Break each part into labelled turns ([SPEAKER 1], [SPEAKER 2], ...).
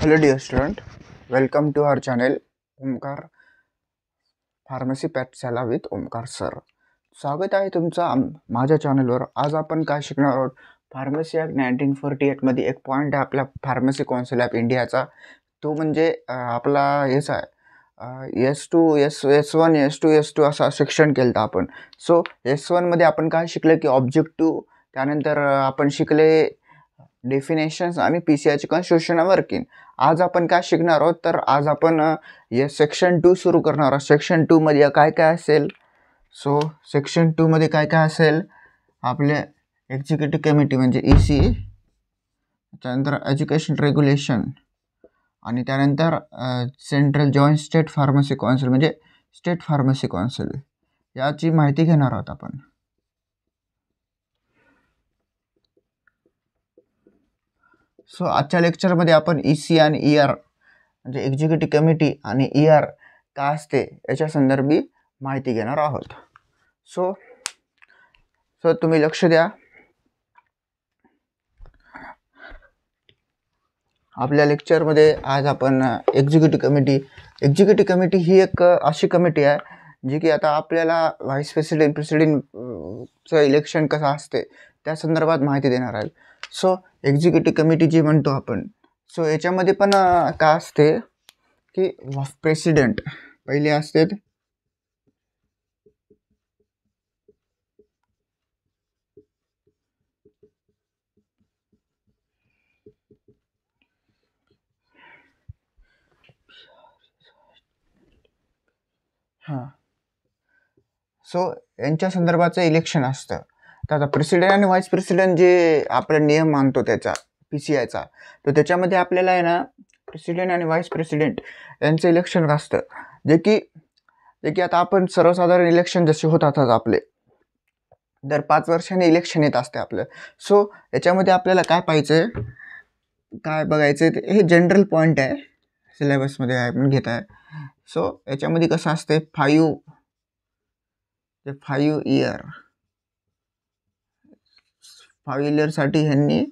[SPEAKER 1] Hello dear student, welcome to our channel Omkar pharmacy पाठशाला with Omkar sir. स्वागत आहे तुमचं माझ्या चॅनलवर. आज आपण काय शिकणार आहोत? फार्मसी ॲक्ट 1948 मध्ये एक पॉईंट आहे आपला फार्मसी काउन्सिल ऑफ इंडियाचा. तो म्हणजे आपला हेच आहे S1 असा सेक्शन केलं आपण. सो S1 मध्ये आपण काय शिकलं की ऑब्जेक्टिव्ह, त्यानंतर आपण शिकले डेफिनेशन्स आणि PCIचे कन्स्टिट्यूशन वर्किंग. आज आपण काय शिकणार आहोत? तर आज आपण सेक्शन 2 सुरू करणार आहोत. सेक्शन 2 मध्ये काय काय असेल? सो सेक्शन 2 मध्ये काय काय असेल? आपले एक्झिक्युटिव्ह कमिटी म्हणजे EC, त्यानंतर एज्युकेशन रेग्युलेशन आणि त्यानंतर central joint state pharmacy council म्हणजे स्टेट फार्मसी काउन्सिल, याची माहिती घेणार आहोत आपण. सो आजच्या लेक्चरमध्ये आपण EC आणि ER म्हणजे एक्झिक्युटिव्ह कमिटी आणि ER काय असते याच्या संदर्भी माहिती घेणार आहोत. सो तुम्ही लक्ष द्या. आपल्या लेक्चरमध्ये आज आपण एक्झिक्युटिव्ह कमिटी ही एक अशी कमिटी आहे जी की आता आपल्याला व्हाईस प्रेसिडेंटचं इलेक्शन कसं असते त्या संदर्भात माहिती देणार आहे. सो एक्झिक्युटिव्ह कमिटी जी म्हणतो आपण, सो याच्यामध्ये पण काय असते की प्रेसिडेंट पहिले असते, सो यांच्या संदर्भाचं इलेक्शन असतं. तर आता प्रेसिडेंट आणि व्हाईस प्रेसिडेंट जे आपला नियम मानतो त्याचा PCIचा, तर त्याच्यामध्ये आपल्याला आहे ना प्रेसिडेंट आणि व्हाईस प्रेसिडेंट यांचं इलेक्शन असतं. जे की आता आपण सर्वसाधारण इलेक्शन जसे होतात आपले दर 5 वर्षांनी इलेक्शन येत असते आपलं. सो याच्यामध्ये आपल्याला काय पाहिजे, काय बघायचं, हे जनरल पॉईंट आहे सिलेबसमध्ये आपण घेत आहे. सो याच्यामध्ये कसं असते 5 इयरसाठी ह्यांनी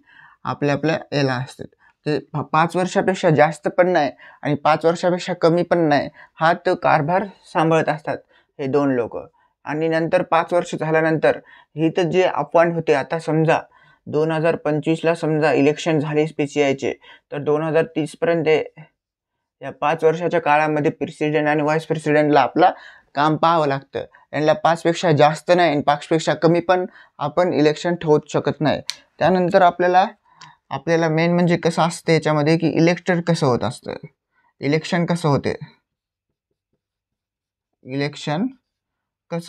[SPEAKER 1] आपल्या याला असते ते 5 वर्षापेक्षा जास्त पण नाही आणि 5 वर्षापेक्षा कमी पण नाही, हा तो कारभार सांभाळत असतात हे 2 लोक. आणि नंतर 5 वर्ष झाल्यानंतर ही तर जे अपॉइंट होते, आता समजा 2025ला समजा इलेक्शन झाले PCIचे, तर 2030 पर्यंत या 5 वर्षाच्या काळामध्ये प्रेसिडेंट आणि व्हाईस प्रेसिडेंटला आपला काम पाहावं लागतं. यांना 5 पेक्षा जास्त नाही आणि 5 पेक्षा कमी पण आपण इलेक्शन ठेवूच शकत नाही. त्यानंतर आपल्याला मेन म्हणजे कसं असतं याच्यामध्ये की इलेक्शन कसं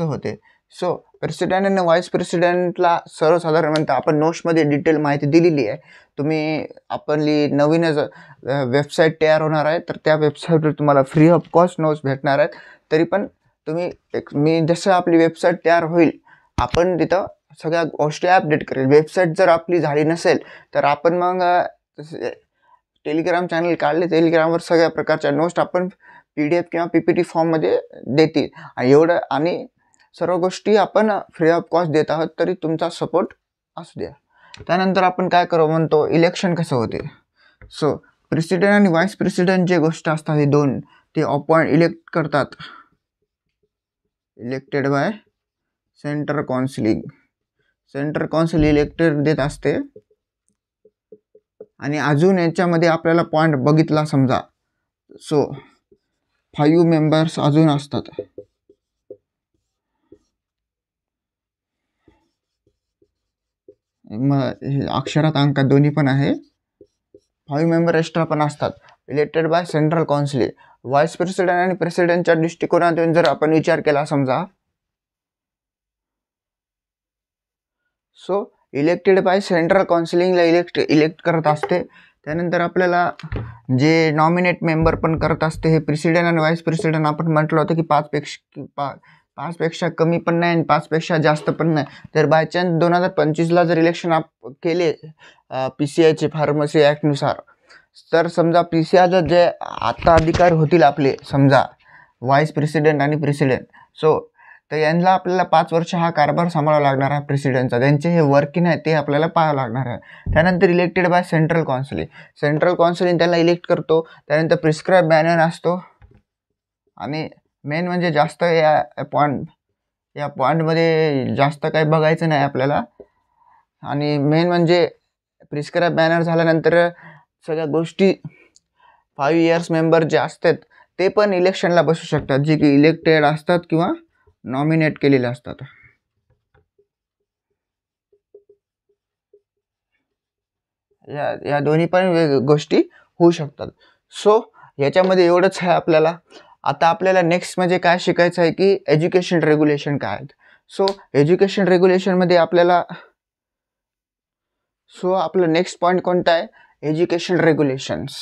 [SPEAKER 1] होते. सो प्रेसिडेंट आणि व्हाईस प्रेसिडेंटला सर्वसाधारणतः आपण नोट्समध्ये डिटेल माहिती दिलेली आहे. तुम्ही आपली नवीनच वेबसाईट तयार होणार आहे, तर त्या वेबसाईटवर तुम्हाला फ्री ऑफ कॉस्ट नोट्स भेटणार आहेत. तरी पण तुम्ही मी जसं आपली वेबसाईट तयार होईल आपण तिथं सगळ्या गोष्टी अपडेट करेल. वेबसाईट जर आपली झाली नसेल तर आपण मग टेलिग्राम चॅनल काढले, टेलिग्रामवर सगळ्या प्रकारच्या नोट्स आपण PDF किंवा PPT फॉर्ममध्ये देतील आणि एवढं आणि सर्व गोष्टी आपण फ्री ऑफ कॉस्ट देत आहोत, तरी तुमचा सपोर्ट असू द्या. त्यानंतर आपण काय करू म्हणतो, इलेक्शन कसं होते. सो प्रेसिडेंट आणि व्हाईस प्रेसिडेंट जे गोष्ट असतात हे 2 ते इलेक्ट करतात, elected by central council elected देत असते. आणि अजून याच्यामध्ये आपल्याला पॉईंट बघितला समजा, सो 5 मेंबर्स अजून असतात. अक्षरात अंकात दोन्ही पण आहे. 5 मेंबर एक्स्ट्रा पण असतात, elected by central council. Vice president आणि प्रेसिडेंटच्या दृष्टिकोनातून जर आपण विचार केला समजा, सो इलेक्टेड बाय सेंट्रल काउन्सिलिंगला इलेक्ट करत असते. त्यानंतर आपल्याला जे नॉमिनेट मेंबर पण करत असते हे प्रेसिडेंट आणि व्हाईस प्रेसिडेंट. आपण म्हटलं होतं की 5 पेक्षा कमी पण नाही आणि 5 पेक्षा जास्त पण नाही. तर बाय चान्स 2025ला जर इलेक्शन केले PCIचे फार्मसी ॲक्टनुसार, तर समजा PCIला जे आता अधिकार होतील आपले समजा व्हाईस प्रेसिडेंट आणि प्रेसिडेंट, सो तर यांना आपल्याला 5 वर्ष हा कारभार सांभाळावा लागणार आहे प्रेसिडेंटचा. त्यांचे हे वर्किंग आहे ते आपल्याला पाहावं लागणार आहे. त्यानंतर इलेक्टेड बाय सेंट्रल काउन्सिल त्याला इलेक्ट करतो. त्यानंतर प्रिस्क्राईब बॅनर असतो. आणि मेन म्हणजे जास्त या पॉईंटमध्ये जास्त काही बघायचं नाही आपल्याला. आणि मेन म्हणजे प्रिस्क्राईब बॅनर झाल्यानंतर सगळ्या गोष्टी 5 इयर्स मेंबर जे असतात ते पण इलेक्शनला बसू शकतात, जे की इलेक्टेड असतात किंवा नॉमिनेट केलेले असतात. या दोन्ही पण गोष्टी होऊ शकतात. सो याच्यामध्ये एवढंच आहे आपल्याला. आता आपल्याला नेक्स्ट म्हणजे काय शिकायचं आहे की एज्युकेशन रेग्युलेशन काय आहेत. सो एज्युकेशन रेग्युलेशनमध्ये आपलं नेक्स्ट पॉईंट कोणता आहे, एज्युकेशन रेग्युलेशन्स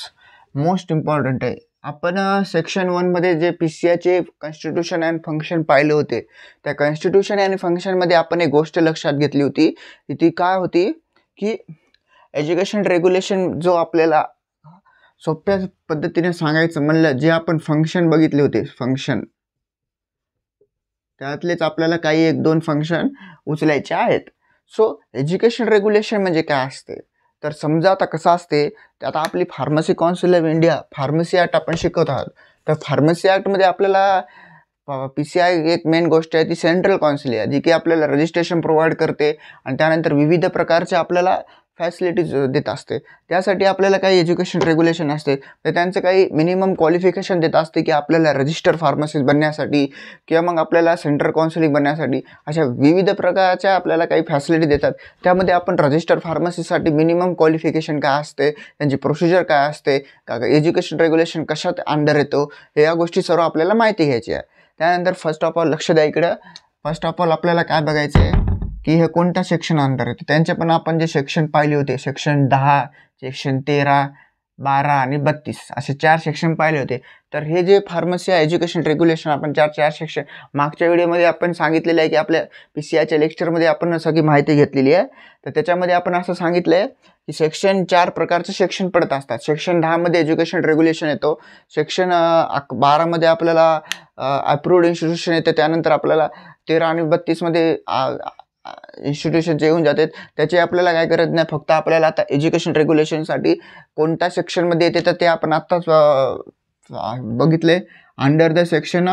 [SPEAKER 1] मोस्ट इम्पॉर्टंट आहे. आपण सेक्शन 1मध्ये जे PCIचे कॉन्स्टिट्यूशन अँड फंक्शन पाहिले होते, त्या कॉन्स्टिट्यूशन अँड फंक्शनमध्ये आपण एक गोष्ट लक्षात घेतली होती. ती काय होती की एज्युकेशन रेग्युलेशन जो आपल्याला सोप्या पद्धतीने सांगायचं म्हणलं, जे आपण फंक्शन बघितले होते, फंक्शन त्यातलेच आपल्याला काही 1-2 फंक्शन उचलायचे आहेत. सो एज्युकेशन रेग्युलेशन म्हणजे काय असते, तर समजा आता कसं असते, तर आता आपली pharmacy council of India pharmacy act आपण शिकवत आहोत. तर फार्मसी ॲक्टमध्ये आपल्याला PCI एक मेन गोष्ट आहे ती सेंट्रल काउन्सिल आहे, जी की आपल्याला रजिस्ट्रेशन प्रोव्हाइड करते आणि त्यानंतर विविध प्रकारचे आपल्याला फॅसिलिटीज देत असते. त्यासाठी आपल्याला काही एज्युकेशन रेग्युलेशन असते, तर त्यांचं काही मिनिमम क्वालिफिकेशन देत असते की आपल्याला रजिस्टर फार्मसिस्ट बनण्यासाठी किंवा मग आपल्याला सेंट्रल काउन्सिलिंग बनण्यासाठी अशा विविध प्रकारच्या आपल्याला काही फॅसिलिटी देतात. त्यामध्ये आपण रजिस्टर फार्मसीसाठी मिनिमम क्वालिफिकेशन काय असते, त्यांची प्रोसिजर काय असते, एज्युकेशन रेग्युलेशन कशात अंडर येतो, या गोष्टी सर्व आपल्याला माहिती घ्यायची आहे. त्यानंतर फर्स्ट ऑफ ऑल लक्ष द्या इकडं. फर्स्ट ऑफ ऑल आपल्याला काय बघायचं आहे की हे कोणत्या सेक्शन अंडर येते. त्यांचे पण आपण जे सेक्शन पाहिले होते, सेक्शन 10, सेक्शन 13, 12 आणि 32 असे 4 सेक्शन पाहिले होते. तर हे जे फार्मसी एज्युकेशन रेग्युलेशन आपण 4 सेक्शन मागच्या व्हिडिओमध्ये आपण सांगितलेलं आहे की आपल्या PCIच्या लेक्चरमध्ये आपण सगळी माहिती घेतलेली आहे. तर त्याच्यामध्ये आपण असं सांगितलं आहे की सेक्शन 4 प्रकारचे सेक्शन पडत असतात. सेक्शन 10मध्ये एज्युकेशन रेग्युलेशन येतो. सेक्शन 12मध्ये आपल्याला अप्रूव्ड इन्स्टिट्यूशन येते. त्यानंतर आपल्याला 13 आणि 32मध्ये इन्स्टिट्यूशन जे येऊन जातात, त्याची आपल्याला काय गरज नाही. फक्त आपल्याला आता एज्युकेशन रेग्युलेशनसाठी कोणत्या सेक्शनमध्ये येते तर ते आपण आत्ताच बघितले. Under the section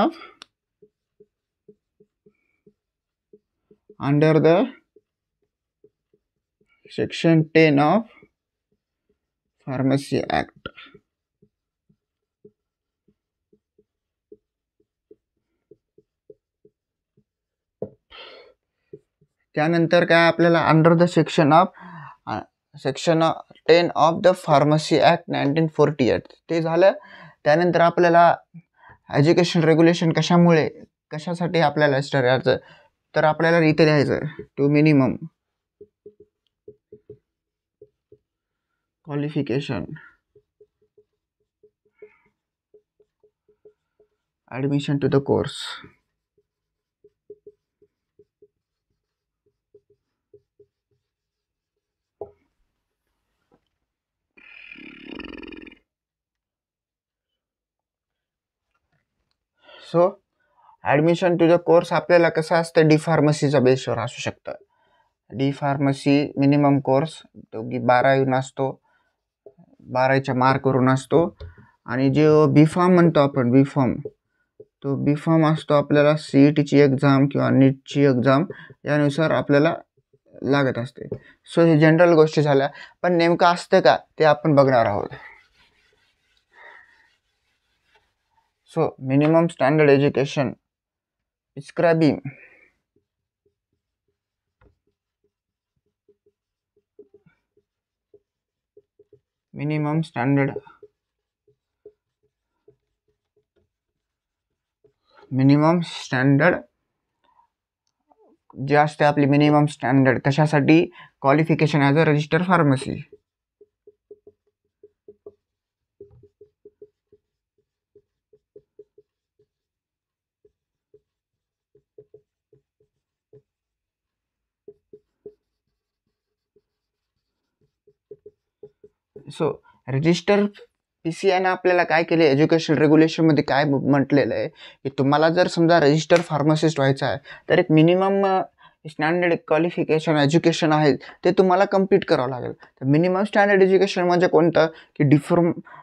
[SPEAKER 1] section 10 of pharmacy act. त्यानंतर काय आपल्याला under the section 10 of the pharmacy act 1948 ते झालं. त्यानंतर आपल्याला एज्युकेशन रेग्युलेशन कशासाठी आपल्याला करायचं, तर आपल्याला इथे लिहायचं to minimum qualification admission to the course. So admission to the course आपल्याला कसं असतं, डी फार्मसीच्या बेसवर असू शकतं. डी फार्मसी मिनिमम कोर्स तो की 12 असतो, 12च्या मार्कवरून असतो. आणि जो बी फॉर्म म्हणतो आपण, बी फॉर्म असतो आपल्याला CETची एक्झाम किंवा नीटची एक्झाम यानुसार आपल्याला लागत असते. सो हे जनरल गोष्टी झाल्या, पण नेमकं असतं का ते आपण बघणार आहोत. So minimum standard education prescribing minimum standard जे असते आपली मिनिमम स्टँडर्ड कशासाठी, qualification as a register pharmacy. So register PCIनं आपल्याला काय केले, एज्युकेशन रेग्युलेशनमध्ये काय म्हटलेलं आहे की तुम्हाला जर समजा रजिस्टर फार्मासिस्ट व्हायचं आहे तर एक मिनिमम स्टँडर्ड क्वालिफिकेशन एज्युकेशन आहे ते तुम्हाला कंप्लीट करावं लागेल. तर मिनिमम स्टँडर्ड एज्युकेशन म्हणजे कोणतं की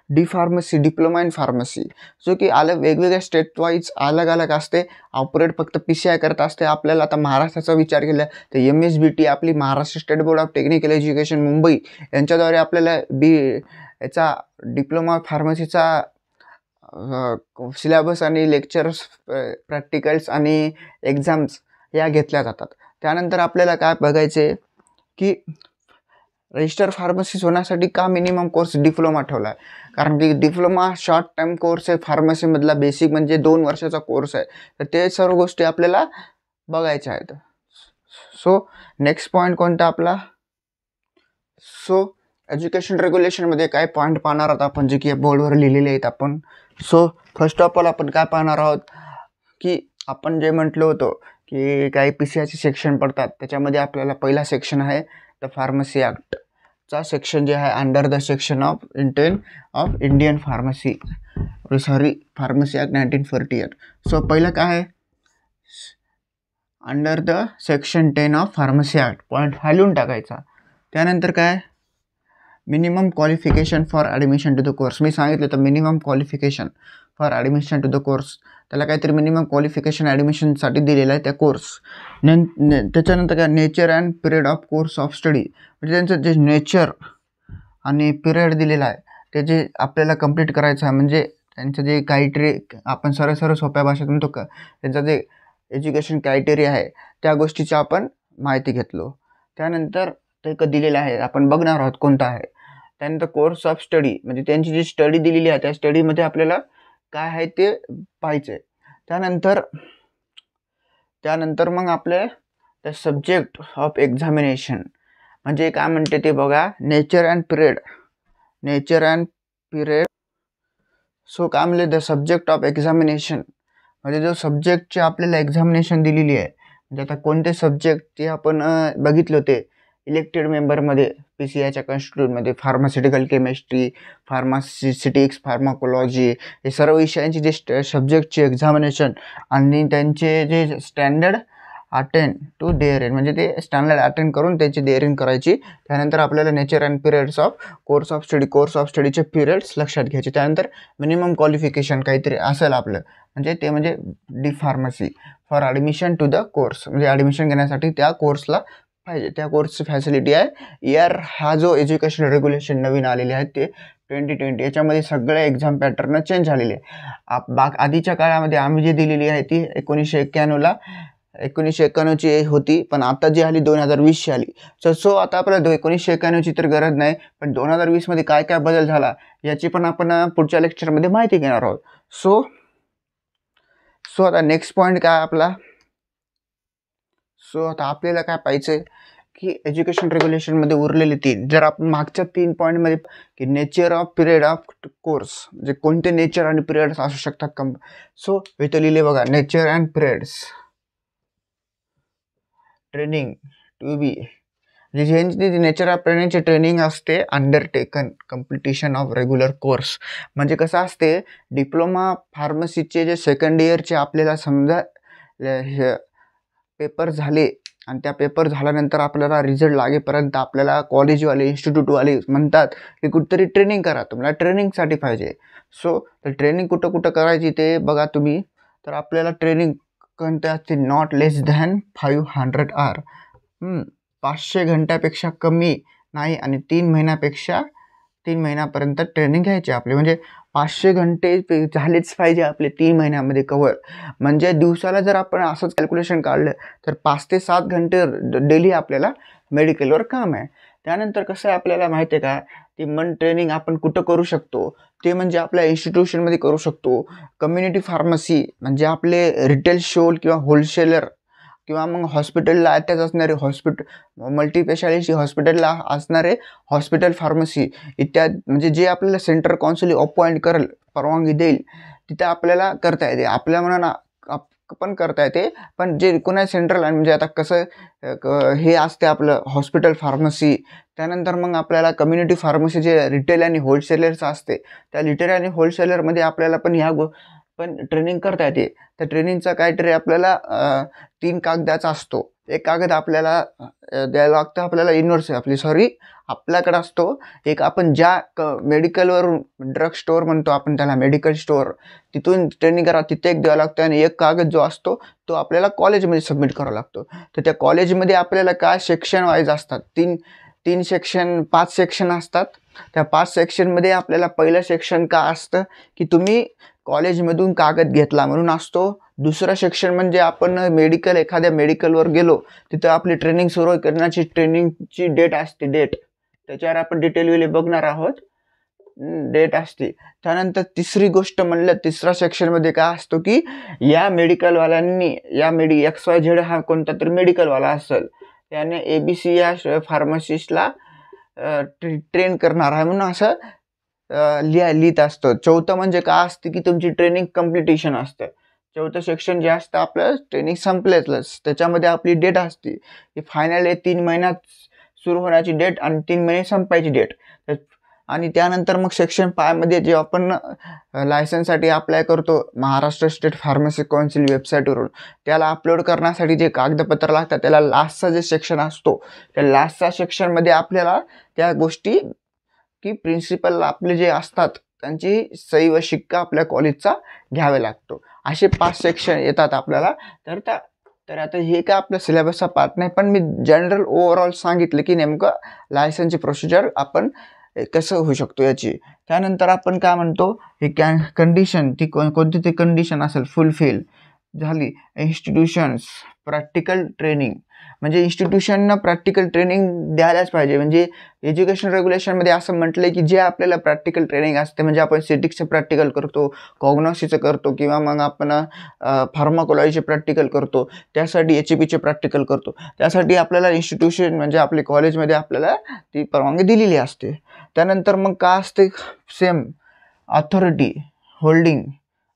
[SPEAKER 1] D pharmacy, diploma in pharmacy, जो की वेगवेगळ्या स्टेट वाईज अलग अलग असते. ऑपरेट फक्त PCI करत असते. आपल्याला आता महाराष्ट्राचा विचार केला तर MSBT आपली Maharashtra state board of technical education Mumbai यांच्याद्वारे आपल्याला याचा डिप्लोमा फार्मसीचा सिलेबस आणि लेक्चर्स, प्रॅक्टिकल्स आणि एक्झाम्स या घेतल्या जातात. त्यानंतर आपल्याला काय बघायचे की रजिस्टर फार्मसिस्ट होण्यासाठी का मिनिमम कोर्स डिप्लोमा ठेवला आहे, कारण की डिप्लोमा शॉर्ट टर्म कोर्स आहे. फार्मसीमधला बेसिक म्हणजे 2 वर्षाचा कोर्स आहे. तर ते सर्व गोष्टी आपल्याला बघायच्या आहेत. सो नेक्स्ट पॉईंट कोणता आपला, सो एज्युकेशन रेग्युलेशनमध्ये काय पॉईंट पाहणार आहोत आपण, जे की बोर्डवर लिहिलेले आहेत आपण. सो फर्स्ट ऑफ ऑल आपण काय पाहणार आहोत की आपण जे म्हटलं होतं की काही PCIचे सेक्शन पडतात. त्याच्यामध्ये आपल्याला पहिला सेक्शन आहे द फार्मसी ॲक्टचा सेक्शन जे आहे under the section of 10 of Indian pharmacy act 1948. So पहिलं काय आहे, under the section 10 of pharmacy act, point लिहून टाकायचा. त्यानंतर काय, minimum qualification for admission to the course. मी सांगितलं तर minimum qualification for admission to the course, त्याला काहीतरी मिनिमम क्वालिफिकेशन ॲडमिशनसाठी दिलेलं आहे त्या कोर्स. त्याच्यानंतर काय, nature and period of course of study, म्हणजे त्यांचं जे नेचर आणि पिरियड दिलेला आहे ते जे आपल्याला कंप्लीट करायचं आहे. म्हणजे त्यांचं जे क्रायटेरिया, आपण सरळ सोप्या भाषेत म्हणतो का, त्यांचं जे एज्युकेशन क्रायटेरिया आहे त्या गोष्टीची आपण माहिती घेतलो. त्यानंतर ते दिलेलं आहे, आपण बघणार आहोत कोणता आहे. त्यानंतर कोर्स ऑफ स्टडी, म्हणजे त्यांची जी स्टडी दिलेली आहे त्या स्टडीमध्ये आपल्याला काय आहे ते पाहायचं आहे. त्यानंतर मग आपले द सब्जेक्ट ऑफ एक्झामिनेशन, म्हणजे काय म्हणते ते बघा, नेचर अँड पिरियड. सो काय म्हणले, द सब्जेक्ट ऑफ एक्झामिनेशन, म्हणजे जो सब्जेक्टची आपल्याला एक्झामिनेशन दिलेली आहे, म्हणजे आता कोणते सब्जेक्ट ते आपण बघितले होते इलेक्टेड मेंबरमध्ये PCIच्या कॉन्स्टिट्यूटमध्ये, फार्मास्युटिकल केमिस्ट्री, फार्मासिटिक्स, फार्माकोलॉजी, हे सर्व विषयांची जे सब्जेक्टची एक्झामिनेशन आणि त्यांचे जे स्टँडर्ड अटेंड टू डेअरिंग, म्हणजे ते स्टँडर्ड अटेंड करून त्याची डेअरिंग करायची. त्यानंतर आपल्याला nature and periods of course of स्टडीचे पिरियड्स लक्षात घ्यायचे. त्यानंतर मिनिमम क्वालिफिकेशन काहीतरी असेल आपलं, म्हणजे D pharmacy for admission to the course, म्हणजे ॲडमिशन घेण्यासाठी त्या कोर्सला पाहिजे, त्या कोर्सची फॅसिलिटी आहे. हा जो एज्युकेशन रेग्युलेशन नवीन आलेले आहेत ते 2020, याच्यामध्ये सगळे एक्झाम पॅटर्न चेंज झालेले आहे. आधीच्या काळामध्ये आम्ही जी दिलेली आहे ती 1991ची होती, पण आता जी आली 2020ची आली. सो आता आपल्याला 1991ची तर गरज नाही, पण 2020मध्ये काय काय बदल झाला याची पण आपण पुढच्या लेक्चरमध्ये माहिती घेणार आहोत. सो आता नेक्स्ट पॉईंट काय आपला, सो आता आपल्याला काय पाहिजे की एज्युकेशन रेग्युलेशनमध्ये उरलेले 3, जर आपण मागच्या 3 पॉईंटमध्ये की nature off period of course, म्हणजे कोणते नेचर आणि पिरियड्स असू शकतात सो इथं लिहिले बघा, nature and periods training to be, ज्यांची नेचर ऑफ ट्रेनिंगची ट्रेनिंग असते undertaken completion of regular course. म्हणजे कसं असते, डिप्लोमा फार्मसीचे जे सेकंड इयरचे आपल्याला समजा पेपर झाले आणि त्या पेपर झाल्यानंतर आपल्याला रिझल्ट लागेपर्यंत आपल्याला कॉलेजवाले, इन्स्टिट्यूटवाले म्हणतात की कुठेतरी ट्रेनिंग करा, तुम्हाला ट्रेनिंगसाठी पाहिजे. सो तर ट्रेनिंग कुठं करायची ते बघा तुम्ही. तर आपल्याला ट्रेनिंग कोणत्या असते, नॉट लेस दॅन 500 आवर, 500 घंट्यापेक्षा कमी नाही, आणि 3 महिन्यापर्यंत ट्रेनिंग घ्यायची आपली. म्हणजे 500 घंटे झालेच पाहिजे आपले 3 महिन्यामध्ये कव्हर. म्हणजे दिवसाला जर आपण असंच कॅल्क्युलेशन काढलं तर 5 ते 7 घंटे डेली आपल्याला मेडिकलवर काम आहे. त्यानंतर कसं आहे आपल्याला माहिती आहे का, ती ट्रेनिंग आपण कुठं करू शकतो, ते म्हणजे आपल्या इन्स्टिट्यूशनमध्ये करू शकतो. कम्युनिटी फार्मसी म्हणजे आपले रिटेल शोल किंवा होलसेलर किंवा मग हॉस्पिटलला अटॅच असणारे मल्टीस्पेशालिटी हॉस्पिटलला असणारे हॉस्पिटल फार्मसी इत्यादी, म्हणजे जे आपल्याला सेंट्रल काउन्सिल अपॉइंट करेल, परवानगी देईल, तिथे आपल्याला करता येते. आपल्या मनानं पण करता येते, पण जे रिकॉग्नाइज सेंट्रल आणि म्हणजे आता कसं हे असते आपलं हॉस्पिटल फार्मसी, त्यानंतर मग आपल्याला कम्युनिटी फार्मसी जे रिटेल आणि होलसेलर्स असते, त्या रिटेल आणि होलसेलरमध्ये आपल्याला पण पण ट्रेनिंग करता येते. त्या ट्रेनिंगचा काहीतरी आपल्याला 3 कागदाचा असतो. एक कागद आपल्याला द्यायला लागतं आपल्याला युनिव्हर्सिटी आपल्याकडे असतो. एक आपण ज्या मेडिकलवरून ड्रग स्टोअर म्हणतो आपण त्याला, मेडिकल स्टोअर, तिथून ट्रेनिंग करा तिथे एक द्यावा लागतो. आणि एक कागद जो असतो तो आपल्याला कॉलेजमध्ये सबमिट करावा लागतो. तर त्या कॉलेजमध्ये आपल्याला काय सेक्शन वाईज असतात, तीन सेक्शन 5 सेक्शन असतात. त्या 5 सेक्शनमध्ये आपल्याला पहिलं सेक्शन का असतं की तुम्ही कॉलेजमधून कागद घेतला म्हणून असतो. दुसरं सेक्शन म्हणजे आपण एखाद्या मेडिकलवर गेलो, तिथं आपली ट्रेनिंग सुरू करण्याची ट्रेनिंगची डेट असते, त्याच्यावर आपण डिटेल बघणार आहोत, डेट असते. त्यानंतर तिसरी गोष्ट म्हणलं, तिसरा सेक्शनमध्ये काय असतो की या मेडिकलवाल्यांनी XYZ हा कोणता तरी मेडिकलवाला असेल, त्याने ABC या फार्मासिस्टला ट्रेन करणार आहे म्हणून असं लिहित असतं. चौथं म्हणजे काय असतं की तुमची ट्रेनिंग कम्प्लिटेशन असतं. चौथं सेक्शन जे असतं आपलं ट्रेनिंग संपलेच, त्याच्यामध्ये आपली डेट असते की फायनल 3 महिन्यात सुरू होण्याची डेट आणि 3 महिने संपायची डेट. आणि त्यानंतर मग सेक्शन 5 मध्ये जे आपण लायसन्ससाठी अप्लाय करतो महाराष्ट्र स्टेट फार्मसी काउन्सिल वेबसाईटवरून, त्याला अपलोड करण्यासाठी जे कागदपत्र लागतात त्याला लास्टचा जे सेक्शन असतो, त्या लास्टच्या सेक्शनमध्ये आपल्याला त्या गोष्टी की प्रिन्सिपल आपले जे असतात त्यांची सही व शिक्का आपल्या कॉलेजचा घ्यावे लागतो. असे 5 सेक्शन येतात आपल्याला. तर आता हे काय आपल्या सिलेबसचा पार्ट नाही, पण मी जनरल ओव्हरऑल सांगितलं की नेमकं लायसन्सची प्रोसिजर आपण कसं होऊ शकतो याची. त्यानंतर आपण काय म्हणतो, हे कंडिशन ती कोणती ती कंडिशन असेल फुलफिल झाली. इन्स्टिट्यूशन्स प्रॅक्टिकल ट्रेनिंग, म्हणजे इन्स्टिट्यूशननं प्रॅक्टिकल ट्रेनिंग द्यायलाच पाहिजे. म्हणजे एज्युकेशन रेग्युलेशनमध्ये असं म्हटलं आहे की जे आपल्याला प्रॅक्टिकल ट्रेनिंग असते, म्हणजे आपण सेटिक्सचं प्रॅक्टिकल करतो, कॉग्नॉसीचं करतो, किंवा मग आपण फार्माकोलॉजीचे प्रॅक्टिकल करतो, त्यासाठी HEPचे प्रॅक्टिकल करतो, त्यासाठी आपल्याला इन्स्टिट्यूशन म्हणजे आपले कॉलेजमध्ये आपल्याला ती परवानगी दिलेली असते. त्यानंतर मग काय असते, same authority holding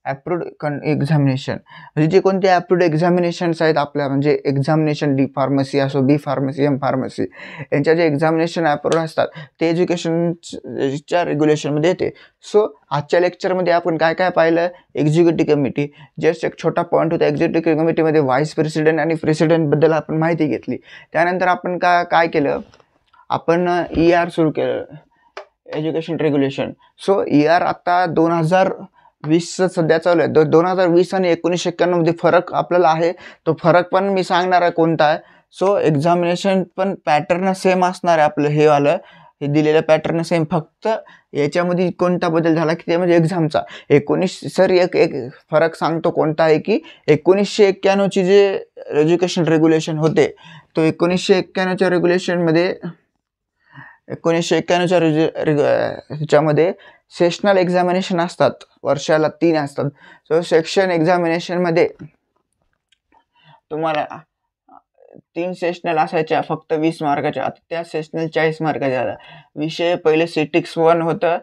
[SPEAKER 1] approved examination, म्हणजे जे कोणते ॲप्रूव्ड एक्झामिनेशन्स आहेत आपल्या, म्हणजे एक्झामिनेशन D फार्मसी असो, B फार्मसी, M फार्मसी, यांच्या जे एक्झामिनेशन ॲप्रूव्ड असतात ते एज्युकेशनच्या रेग्युलेशनमध्ये येते. सो आजच्या लेक्चरमध्ये आपण काय काय पाहिलं, एक्झिक्युटिव्ह कमिटी, जस्ट एक छोटा पॉईंट होता. एक्झिक्युटिव्ह कमिटीमध्ये व्हाईस प्रेसिडेंट आणि प्रेसिडेंटबद्दल आपण माहिती घेतली. त्यानंतर आपण काय केलं, आपण ER सुरू केलं, एज्युकेशन रेग्युलेशन. सो ER आता 2020 सध्या चालू आहे. 2020 आणि 1991 मध्ये फरक आपल्याला आहे, तो फरक पण मी सांगणार आहे कोणता आहे. सो एक्झामिनेशन पण पॅटर्न सेम असणार आहे आपलं, हे दिलेलं पॅटर्न सेम, फक्त याच्यामध्ये कोणता बदल झाला की ते म्हणजे एक्झामचा. एक फरक सांगतो कोणता आहे की 1991ची जे एज्युकेशन रेग्युलेशन होते, तो 1991च्या रेग्युलेशनमध्ये 1991च्या सेशनल एक्झामिनेशन असतात, वर्षाला 3 असतात. सो सेक्शन एक्झामिनेशनमध्ये तुम्हाला 3 सेशनल असायच्या, फक्त 20 मार्काच्या. आता त्या सेशनल 40 मार्काच्या झाल्या. विषय पहिले सिटिक्स 1 होतं,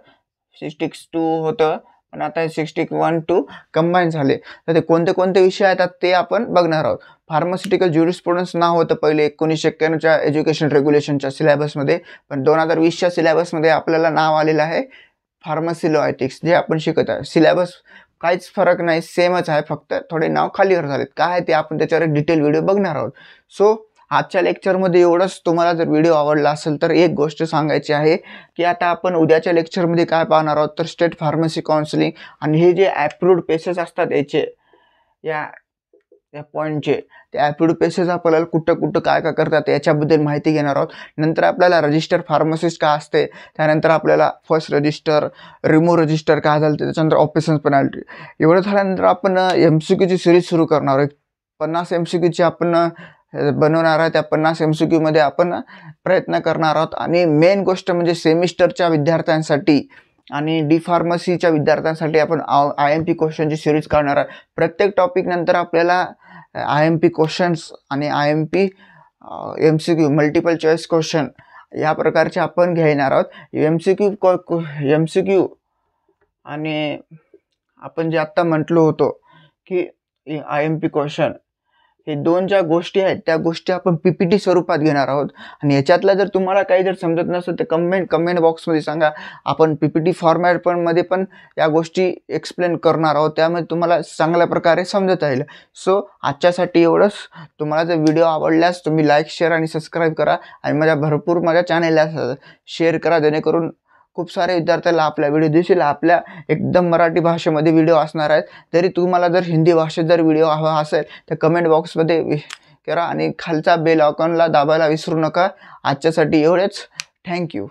[SPEAKER 1] सिटिक्स 2 होतं, पण आता 61-2 कंबाईन झाले. तर ते कोणते विषय आहेत ते आपण बघणार आहोत. फार्मास्युटिकल ज्युरिस्प्रुडन्स नाव होतं पहिले 1991च्या एज्युकेशन रेग्युलेशनच्या सिलेबसमध्ये, पण 2020च्या सिलेबसमध्ये आपल्याला नाव आलेलं आहे फार्मसी लॉ एथिक्स, जे आपण शिकत आहे. सिलेबस काहीच फरक नाही, सेमच आहे, फक्त थोडे नाव खालीवर झालेत. काय आहे ते आपण त्याच्यावर डिटेल व्हिडिओ बघणार आहोत. सो आजच्या लेक्चरमध्ये एवढंच. तुम्हाला जर व्हिडिओ आवडला असेल तर एक गोष्ट सांगायची आहे की आता आपण उद्याच्या लेक्चरमध्ये काय पाहणार आहोत, तर स्टेट फार्मसी काउन्सिलिंग आणि हे जे ॲप्रूव्ड पेसेस असतात याचे, या पॉईंटचे, ते ॲप्रूव्ड पेसेस आपल्याला कुठं काय करतात याच्याबद्दल माहिती घेणार आहोत. नंतर आपल्याला रजिस्टर फार्मसिस्ट काय असते, त्यानंतर आपल्याला फर्स्ट रजिस्टर, रिमूव्ह रजिस्टर काय झालं, त्याच्यानंतर ऑपरेशन्स पेनल्टी. एवढं झाल्यानंतर आपण MCQची सिरीज सुरू करणार आहोत. 50 MCQची आपण बनवणार आहे. त्या 50 MCQमध्ये आपण प्रयत्न करणार आहोत. आणि मेन गोष्ट म्हणजे सेमिस्टरच्या विद्यार्थ्यांसाठी आणि D फार्मसीच्या विद्यार्थ्यांसाठी आपण IMP क्वेश्चनची सिरीज काढणार आहे. प्रत्येक टॉपिक नंतर आपल्याला IMP क्वेश्चन्स आणि IMP MCQ multiple choice question या प्रकारचे आपण घेणार आहोत. MCQ आणि आपण जे आत्ता म्हटलो होतो की IMP क्वेश्चन, हे 2 ज्या गोष्टी आहेत त्या गोष्टी आपण PPT स्वरूपात घेणार आहोत. आणि याच्यातला जर तुम्हाला काही जर समजत नसेल तर कमेंट बॉक्समध्ये सांगा. आपण PPT फॉर्मॅट मध्ये पण या गोष्टी एक्सप्लेन करणार आहोत, त्यामुळे तुम्हाला चांगल्या प्रकारे समजता येईल. सो आजच्यासाठी एवढंच. तुम्हाला जर व्हिडिओ आवडल्यास तुम्ही लाईक, शेअर आणि सबस्क्राईब करा आणि माझ्या चॅनेलला शेअर करा, जेणेकरून खूप सारे विद्यार्थ्यांना आपला व्हिडिओ दिसेल. आपल्या एकदम मराठी भाषेमध्ये व्हिडिओ असणार आहेत. जरी तुम्हाला जर हिंदी भाषेत जर व्हिडिओ हवा असेल तर कमेंट बॉक्समध्ये करा आणि खालचा बेल आयकॉनला दाबायला विसरू नका. आजच्यासाठी एवढेच. थँक्यू.